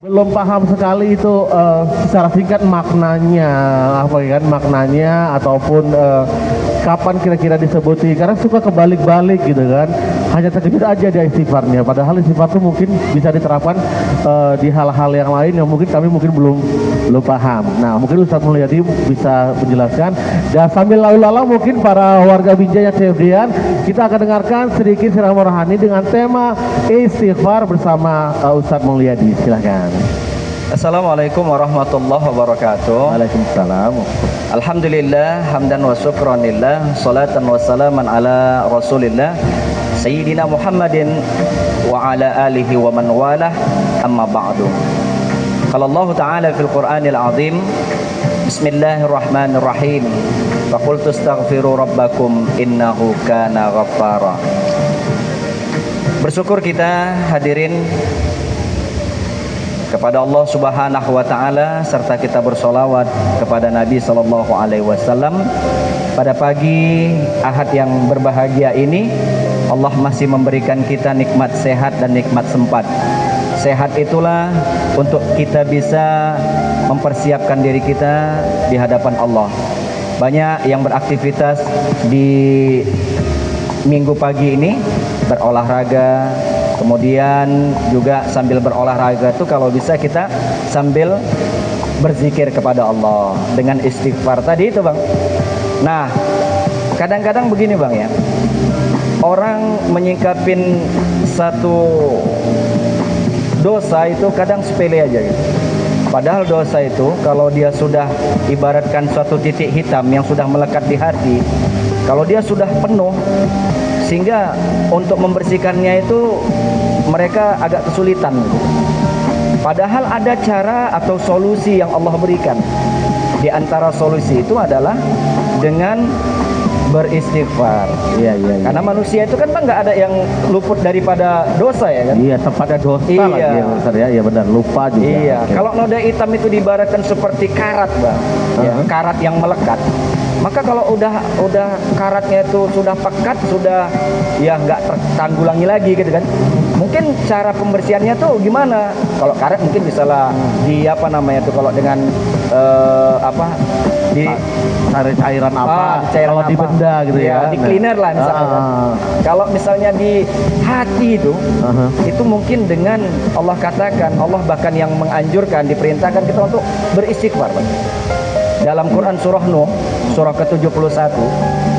Belum paham sekali itu secara singkat maknanya apa kan maknanya ataupun kapan kira-kira disebuti karena suka kebalik-balik gitu kan, hanya terkejut aja dia istighfarnya, padahal istighfar itu mungkin bisa diterapkan di hal-hal yang lain yang mungkin kami belum paham. Nah mungkin Ustadz Mulyadi bisa menjelaskan, dan sambil lalu lalang mungkin para warga Binjai yang CFD-an kita akan dengarkan sedikit ceramah rohani dengan tema istighfar bersama Ustadz Mulyadi. Silahkan. Assalamualaikum warahmatullahi wabarakatuh. Waalaikumsalam. Alhamdulillah, hamdan wa syukranillah, salatan wa salaman ala rasulillah Sayyidina Muhammadin wa ala alihi wa man walah, amma ba'du. Qala Allah Ta'ala fil Qur'anil Azim, Bismillahirrahmanirrahim, wa qultu astaghfiru rabbakum innahu kana ghaffara. Bersyukur kita hadirin kepada Allah Subhanahu wa taala, serta kita bersolawat kepada Nabi sallallahu alaihi wasallam. Pada pagi Ahad yang berbahagia ini, Allah masih memberikan kita nikmat sehat dan nikmat sempat. Sehat itulah untuk kita bisa mempersiapkan diri kita di hadapan Allah. Banyak yang beraktivitas di minggu pagi ini, berolahraga. Kemudian juga sambil berolahraga tuh kalau bisa kita sambil berzikir kepada Allah dengan istighfar tadi itu, Bang. Nah, kadang-kadang begini, Bang, ya. Orang menyingkapin satu dosa itu kadang sepele aja gitu. Padahal dosa itu kalau dia sudah ibaratkan suatu titik hitam yang sudah melekat di hati, kalau dia sudah penuh, sehingga untuk membersihkannya itu mereka agak kesulitan. Padahal ada cara atau solusi yang Allah berikan. Di antara solusi itu adalah dengan beristighfar. Iya. Karena manusia itu kan Bang nggak ada yang luput daripada dosa ya kan? Iya, tempatnya dosa lagi ya Ustaz ya. Iya benar, lupa juga. Iya. Kalau noda hitam itu diibaratkan seperti karat, Bang. Ya, karat yang melekat. Maka kalau udah karatnya itu sudah pekat, sudah ya nggak tertanggulangi lagi gitu kan. Mungkin cara pembersihannya tuh gimana? Kalau karet mungkin bisalah di apa namanya tuh, kalau dengan di cairan apa? Kalau di benda gitu ya. Di cleaner lah misalnya. Kalau misalnya di hati itu mungkin dengan Allah katakan, Allah bahkan yang menganjurkan, diperintahkan kita untuk beristighfar. Dalam Quran surah Nuh, surah ke-71,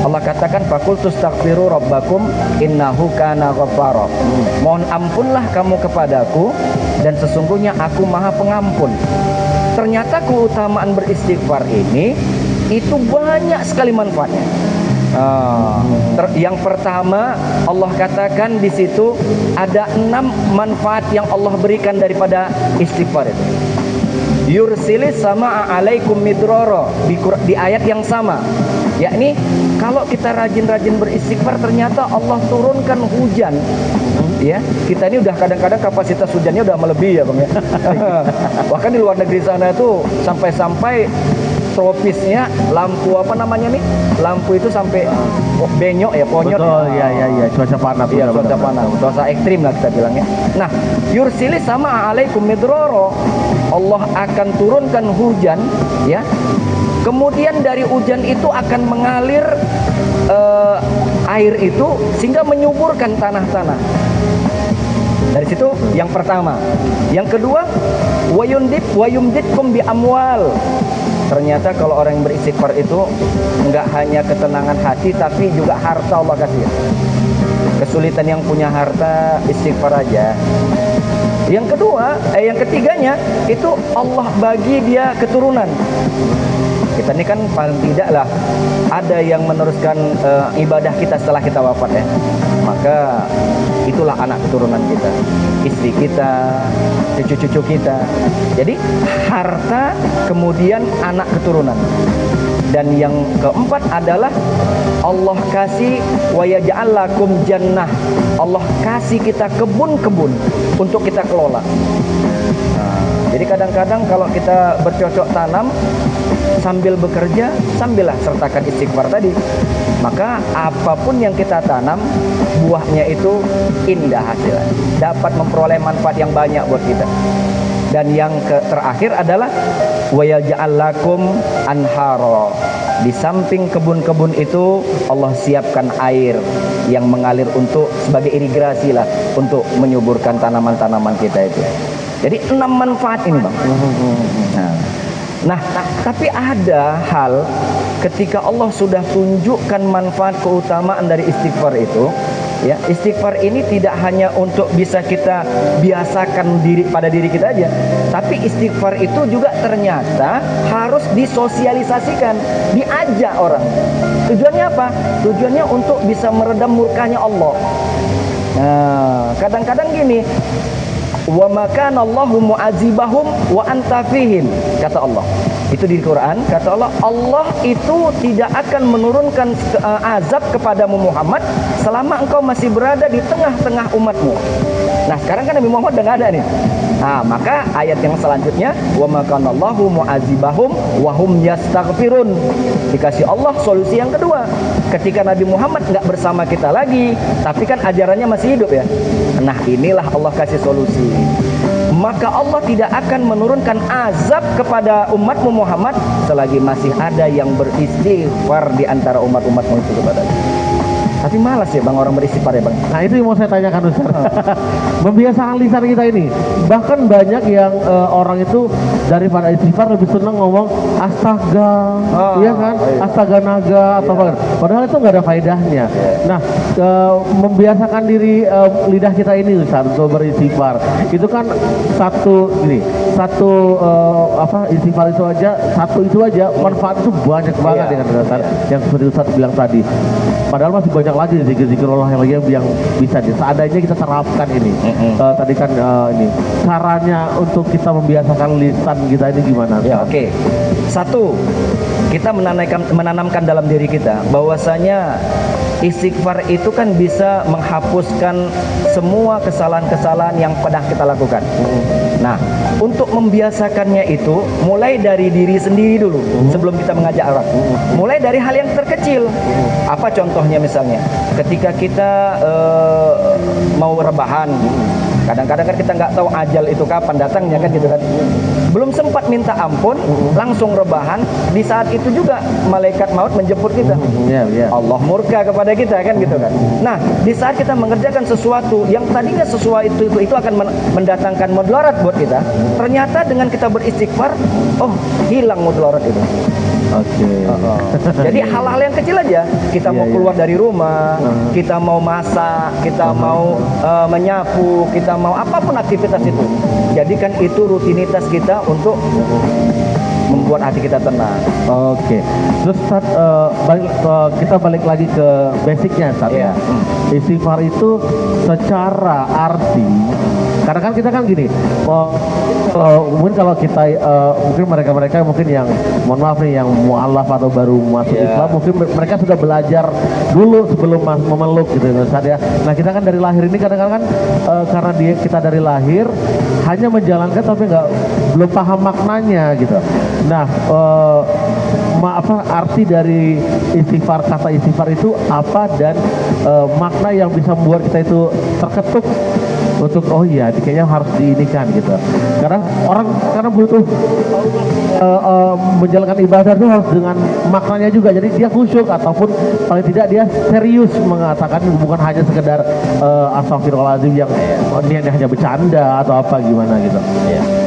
Allah katakan, faqultu astaghfiru rabbakum innahu kana ghaffara. Mohon ampunlah kamu kepadaku, dan sesungguhnya aku Maha Pengampun. Ternyata keutamaan beristighfar ini itu banyak sekali manfaatnya. Yang pertama, Allah katakan di situ ada 6 manfaat yang Allah berikan daripada istighfar itu. Yursilis sama alaikum midroro, di ayat yang sama, yakni kalau kita rajin-rajin beristighfar ternyata Allah turunkan hujan. Ya, kita ini udah kadang-kadang kapasitas hujannya udah melebihi ya, Bang ya. Bahkan di luar negeri sana itu sampai tropisnya lampu apa namanya nih? Lampu itu sampai benyok ya, ponyot. Betul, ya, cuaca panas. Iya, cuaca panas. Cuaca ekstrim lah kita bilangnya. Nah, yursilis sama alaikum midroro. Allah akan turunkan hujan, ya. Kemudian dari hujan itu akan mengalir air itu sehingga menyuburkan tanah-tanah. Dari situ yang pertama. Yang kedua, wayumditkum bi amwal. Ternyata kalau orang yang beristighfar itu enggak hanya ketenangan hati, tapi juga harta Allah kasih. Kesulitan yang punya harta, istighfar aja. Yang kedua, yang ketiganya itu Allah bagi dia keturunan. Kita ini kan paling tidak lah ada yang meneruskan ibadah kita setelah kita wafat ya. Maka itulah anak keturunan kita, istri kita, cucu-cucu kita. Jadi harta, kemudian anak keturunan. Dan yang keempat adalah Allah kasih wa yaj'al lakum jannah. Allah kasih kita kebun-kebun untuk kita kelola. Jadi kadang-kadang kalau kita bercocok tanam sambil bekerja, sambillah sertakan istighfar tadi. Maka apapun yang kita tanam, buahnya itu indah hasilnya. Dapat memperoleh manfaat yang banyak buat kita. Dan yang terakhir adalah wa yaj'al lakum anhara. Di samping kebun-kebun itu Allah siapkan air yang mengalir untuk sebagai irigasi lah untuk menyuburkan tanaman-tanaman kita itu. Jadi 6 manfaat ini, Bang. Nah, tapi ada hal ketika Allah sudah tunjukkan manfaat keutamaan dari istighfar itu, ya, istighfar ini tidak hanya untuk bisa kita biasakan pada diri kita aja, tapi istighfar itu juga ternyata harus disosialisasikan, diajak orang. Tujuannya apa? Tujuannya untuk bisa meredam murkanya Allah. Nah, kadang-kadang gini, wa makana Allahu mu'adzibahum wa anta fihim, kata Allah. Itu di Quran, kata Allah, Allah itu tidak akan menurunkan azab kepadamu Muhammad selama engkau masih berada di tengah-tengah umatmu. Nah, sekarang kan Nabi Muhammad udah gak ada nih. Nah, maka ayat yang selanjutnya, wa makana Allahu mu'adzibahum wa hum yastaghfirun. Dikasih Allah solusi yang kedua. Ketika Nabi Muhammad nggak bersama kita lagi, tapi kan ajarannya masih hidup ya. Nah, inilah Allah kasih solusi. Maka Allah tidak akan menurunkan azab kepada umatmu Muhammad selagi masih ada yang beristighfar di antara umat-umatmu itu kepadanya. Tapi malas ya Bang orang beristighfar ya Bang. Nah itu yang mau saya tanyakan Ustaz. Membiasakan lisan kita ini. Bahkan banyak yang orang itu daripada istighfar lebih senang ngomong astaga, iya kan? Astaga naga atau apa. Padahal itu nggak ada faedahnya. Nah, membiasakan diri lidah kita ini Ustaz untuk beristighfar. Itu kan satu istighfar itu aja manfaat itu banyak banget dengan dasar yang seperti Ustaz bilang tadi. Padahal masih banyak lagi zikir-zikrullah yang bisa seadanya kita terapkan ini. Tadi kan ini caranya untuk kita membiasakan lisan kita ini gimana? Ya, oke. Satu, kita menanamkan dalam diri kita bahwasanya istighfar itu kan bisa menghapuskan semua kesalahan-kesalahan yang pernah kita lakukan. Nah, untuk membiasakannya itu mulai dari diri sendiri dulu sebelum kita mengajak orang. Mulai dari hal yang terkecil. Apa contohnya misalnya? Ketika kita mau rebahan, kadang-kadang kan kita nggak tahu ajal itu kapan datangnya kan gitu kan. Belum sempat minta ampun, langsung rebahan. Di saat itu juga malaikat maut menjemput kita. Allah murka kepada kita kan gitu kan. Nah, di saat kita mengerjakan sesuatu yang tadinya sesuatu itu akan mendatangkan mudarat buat kita, ternyata dengan kita beristighfar, hilang mudarat itu. Jadi hal-hal yang kecil aja. Kita mau keluar dari rumah, kita mau masak, kita mau menyapu, kita mau apapun aktivitas itu. Jadikan itu rutinitas kita untuk membuat hati kita tenang. Terus Ustaz, kita balik lagi ke basicnya Ustaz. Istighfar itu secara arti, karena kan kita kan gini, mungkin kalau kita mungkin mereka mungkin yang mohon maaf nih yang mu'alaf atau baru masuk Islam, mungkin mereka sudah belajar dulu sebelum memeluk gitu Ustaz ya. Nah kita kan dari lahir ini kadang-kadang kan karena kita dari lahir hanya menjalankan tapi belum paham maknanya gitu. Nah, arti dari istighfar, kata istighfar itu apa dan makna yang bisa membuat kita itu terketuk untuk kayaknya harus diinikan gitu. Karena butuh menjalankan ibadah itu harus dengan maknanya juga. Jadi dia khusyuk ataupun paling tidak dia serius mengatakan, bukan hanya sekedar astagfirullahaladzim yang dia hanya bercanda atau apa gimana gitu.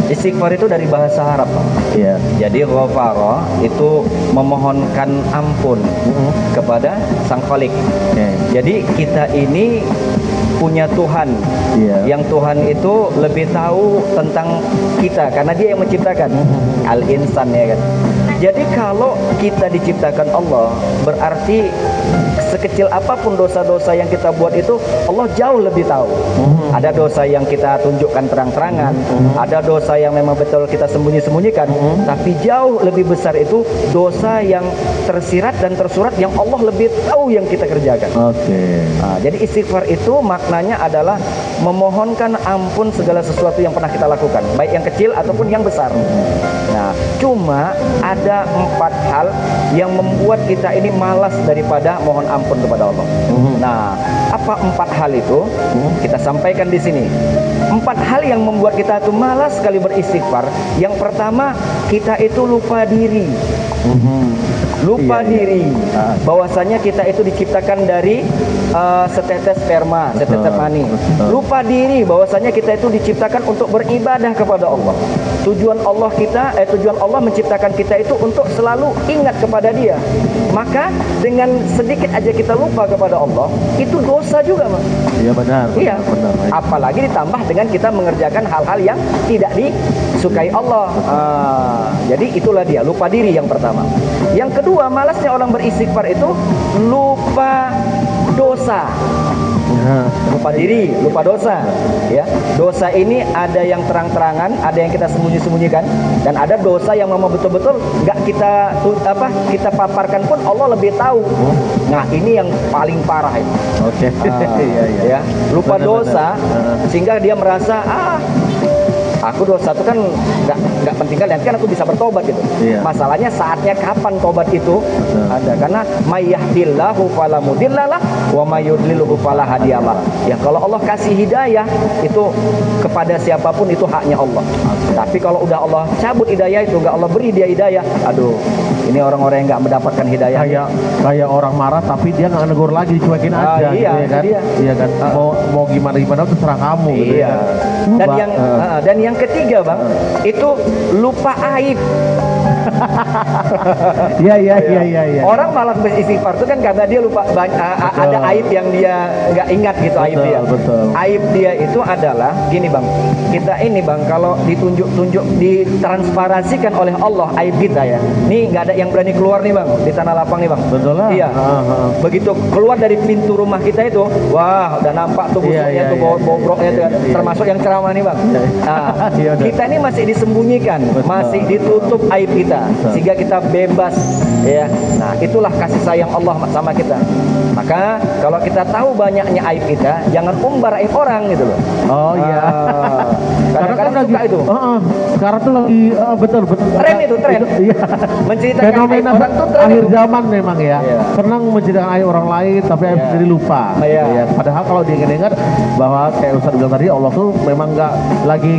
Istighfar itu dari bahasa Arab, Pak. Jadi ghafara itu memohonkan ampun kepada Sang Khalik. Jadi kita ini punya Tuhan, yang Tuhan itu lebih tahu tentang kita karena dia yang menciptakan al-insan ya kan. Jadi kalau kita diciptakan Allah, berarti sekecil apapun dosa-dosa yang kita buat itu Allah jauh lebih tahu. Ada dosa yang kita tunjukkan terang-terangan, ada dosa yang memang betul kita sembunyi-sembunyikan, tapi jauh lebih besar itu dosa yang tersirat dan tersurat yang Allah lebih tahu yang kita kerjakan. Nah, jadi istighfar itu maknanya adalah memohonkan ampun segala sesuatu yang pernah kita lakukan, baik yang kecil ataupun yang besar. Nah, cuma ada 4 hal yang membuat kita ini malas daripada mohon ampun kepada Allah. Nah, apa 4 hal itu? Kita sampaikan di sini. 4 hal yang membuat kita itu malas sekali beristighfar. Yang pertama, kita itu lupa diri. Lupa diri bahwasanya kita itu diciptakan dari setetes sperma, setetes mani. Lupa diri bahwasanya kita itu diciptakan untuk beribadah kepada Allah. Tujuan Allah menciptakan kita itu untuk selalu ingat kepada Dia. Maka dengan sedikit aja kita lupa kepada Allah, itu dosa juga, Bang. Iya benar. Iya. Benar. Apalagi ditambah dengan kita mengerjakan hal-hal yang tidak disukai Allah. Jadi itulah dia, lupa diri yang pertama. Yang kedua, malasnya orang beristighfar itu lupa dosa. Lupa diri, lupa dosa. Ya, dosa ini ada yang terang-terangan, ada yang kita sembunyi-sembunyikan, dan ada dosa yang memang betul-betul nggak kita paparkan pun Allah lebih tahu. Nah, ini yang paling parah itu. Oke. Ya, lupa Benar, dosa sehingga dia merasa aku dosa itu kan nggak penting kan, nanti kan aku bisa bertobat gitu. Iya. Masalahnya saatnya kapan tobat itu ada, karena mayyahdillahu fala mudhillalah wa mayyudlilhu fala hadiyalah. Ya, kalau Allah kasih hidayah itu kepada siapapun itu haknya Allah. Tapi kalau udah Allah cabut hidayah itu, nggak Allah beri dia hidayah, aduh, ini orang-orang yang nggak mendapatkan hidayah. Kayak orang marah tapi dia nggak negur lagi, dicuekin aja, iya, gitu ya kan? dia. Iya kan? Mau gimana terserah kamu. Gitu Iya. ya kan? Dan yang ketiga, Bang, itu lupa aib. Iya. Orang malah beristighfar itu kan karena dia lupa ada aib yang dia nggak ingat gitu. Aib dia. Betul. Aib dia itu adalah gini, Bang. Kita ini, Bang, kalau ditunjuk ditransparasikan oleh Allah aib kita ya. Nih nggak ada yang berani keluar nih, Bang, di tanah lapang nih, Bang. Betul lah. Iya. Begitu keluar dari pintu rumah kita itu, wah, udah nampak tuh busuknya tuh, bobroknya tuh, termasuk yang ceramah nih, Bang. Nah, kita ini masih disembunyikan, masih ditutup aib kita, sehingga kita bebas, ya. Nah, itulah kasih sayang Allah sama kita. Maka kalau kita tahu banyaknya aib kita, jangan umbar aib orang gitu loh. Oh iya. Kadang-kadang kan suka itu. Sekarang tuh lagi betul. Tren itu, tren. Iya. Menceritakan Fenomena aib orang tuh tren akhir itu. zaman memang ya. Iya. Senang menceritakan aib orang lain tapi aib Iya. sendiri lupa. Iya. Gitu ya. Padahal kalau diingat-ingat bahwa kayak Ustaz bilang tadi, Allah tuh memang nggak lagi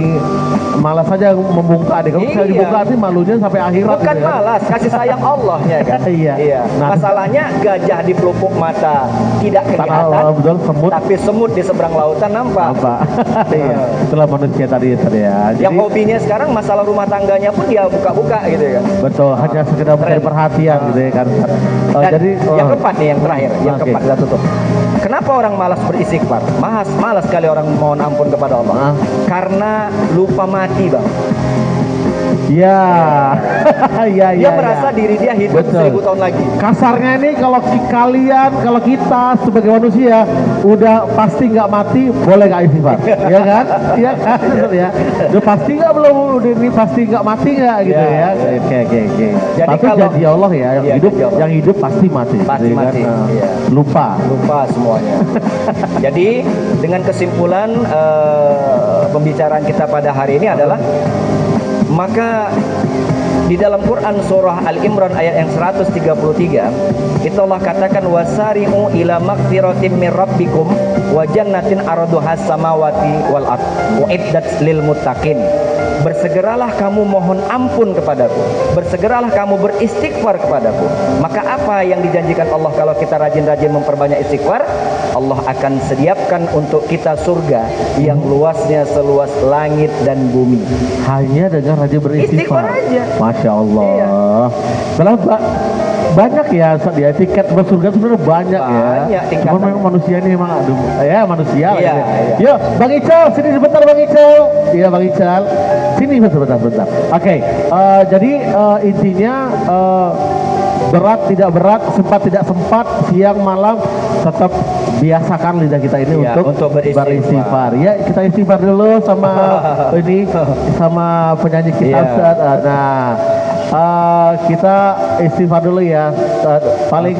malas saja membungkak deh. Kalau Iya. misalnya dibuka nanti malunya sampai akhirat. Bukan gitu kan. malas, kasih sayang Allah ya kan. Iya. Nah, Masalahnya gajah di pelupuk mata tidak kelihatan, betul, semut tapi semut di seberang lautan nampak. apa? Iya. Itulah manusia tadi ya. Yang hobinya sekarang masalah rumah tangganya pun dia buka-buka gitu ya kan. betul, hanya sekedar mencari perhatian gitu ya kan. Dan Jadi yang keempat nih, yang terakhir, yang Oke. keempat kita tutup. Kenapa orang malas beristighfar? Malas sekali orang mohon ampun kepada Allah. Karena lupa mati, Bang. Ya, ya, Dia merasa diri dia hidup Betul. 1000 tahun lagi. Kasarnya ini kalau kalau kita sebagai manusia udah pasti nggak mati, boleh nggak istighfar, ya kan? Iya kan, betul ya. Udah pasti nggak udah ini pasti nggak mati nggak gitu Ya. ya? Oke. Jadi Tapi kalau- janji Allah ya, Iya, janji Allah. yang hidup pasti mati. Pasti gitu ya kan? mati, Nah, iya. Lupa. Semuanya. Jadi dengan kesimpulan pembicaraan kita pada hari ini adalah, maka di dalam Quran surah Al-Imran ayat yang 133 itu Allah katakan wasari'u ila magfiratin min rabbikum wa jannatin arduhas samawati wal ard uiddat lil muttaqin. Bersegeralah kamu mohon ampun kepadaku, bersegeralah kamu beristighfar kepadaku. Maka apa yang dijanjikan Allah kalau kita rajin-rajin memperbanyak istighfar? Allah akan sediakan untuk kita surga yang luasnya seluas langit dan bumi. Hanya dengan rajin beristighfar. Istighfar aja. Masya Allah. Iya. Malah banyak ya, ya tiket masuk surga sebenarnya banyak ya. Banyak tingkatan. Cuma memang manusia ini memang aduh, ya manusia. Iya, lah, iya. Yo, Bang Ical, sini sebentar Bang Ical. Iya Bang Ical, sini sebentar. Oke, jadi intinya berat tidak berat, sempat tidak sempat, siang malam tetap biasakan lidah kita ini Iya, untuk beristighfar. Ya, kita istighfar dulu sama ini sama penyanyi kita Iya. Ustaz. Nah, Kita istighfar dulu ya. Paling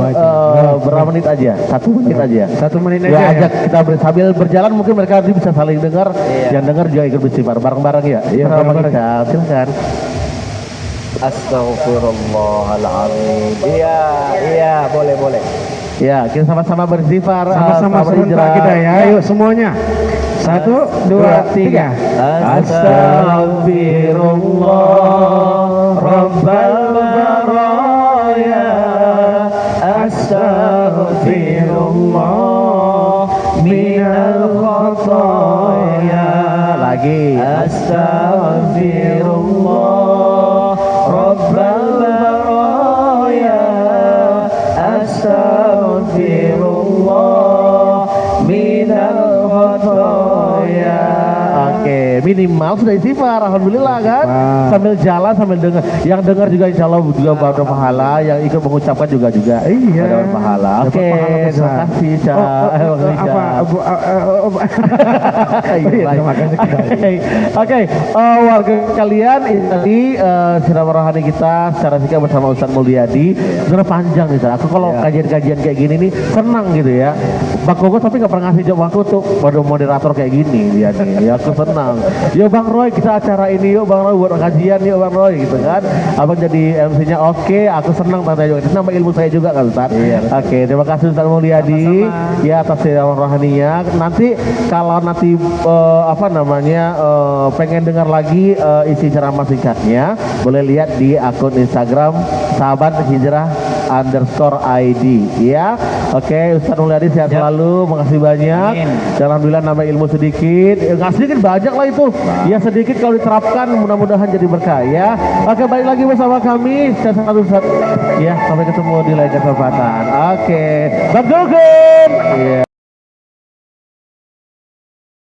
berapa menit aja? 1 menit aja. 1 menit Ya, aja ya. ajak kita sambil berjalan mungkin mereka nanti bisa saling dengar. Iya. Yang dengar juga ikut beristighfar bareng-bareng ya. Iya, Sama bareng-bareng. kita. Silakan. Astaghfirullahaladzim. Iya, boleh. Ya, kita sama-sama beristighfar. Sama-sama serentak kita ya. Ayo semuanya. 1, 2, 3. Astaghfirullah Rabbal baraya. Astaghfirullah minal khotoya. Lagi. Astaghfirullah Rabbal baraya. Astaghfirullah minal khotoya. Oke, minimal sudah istighfar, alhamdulillah kan. Sambil jalan sambil dengar. Yang dengar juga insya Allah juga dapat pahala. Yang ikut mengucapkan juga Iya. dapat pahala. Dapat Oke, pahala besar. terima kasih Cak. Iya, terima kasih kembali. Oke, warga kalian ini tadi ceramah rohani kita secara singkat bersama Ustadz Mulyadi. Sebenarnya panjang nih, Ustadz. Aku kalau kajian-kajian kayak gini nih senang gitu ya. Bang Koko tapi nggak pernah ngasih jawab aku tuh pada moderator kayak gini dia nih. Ya aku senang. Yuk Bang Roy kita acara ini yuk Bang Roy buat kajian yuk Bang Roy gitu kan. Abang jadi MC-nya oke. Aku senang tanya juga. Itu nambah ilmu saya juga kan Ustadz. Iya. Oke, terima kasih Ustadz Mulyadi. Ya atas ceramah rohaninya. Nanti kalau nanti pengen dengar lagi isi ceramah singkatnya, boleh lihat di akun Instagram Sahabat Hijrah _ID ya. Oke, Ustadz Mulyadi sehat selalu, makasih banyak. Amin. Dan alhamdulillah nambah ilmu sedikit. Nggak sedikit banyak lah itu. Ya sedikit kalau diterapkan mudah-mudahan jadi berkah ya. Oke, balik lagi bersama kami. Saya satu Ustadz. Ya, sampai ketemu di lain kesempatan. Oke. Bang Gugun. Iya.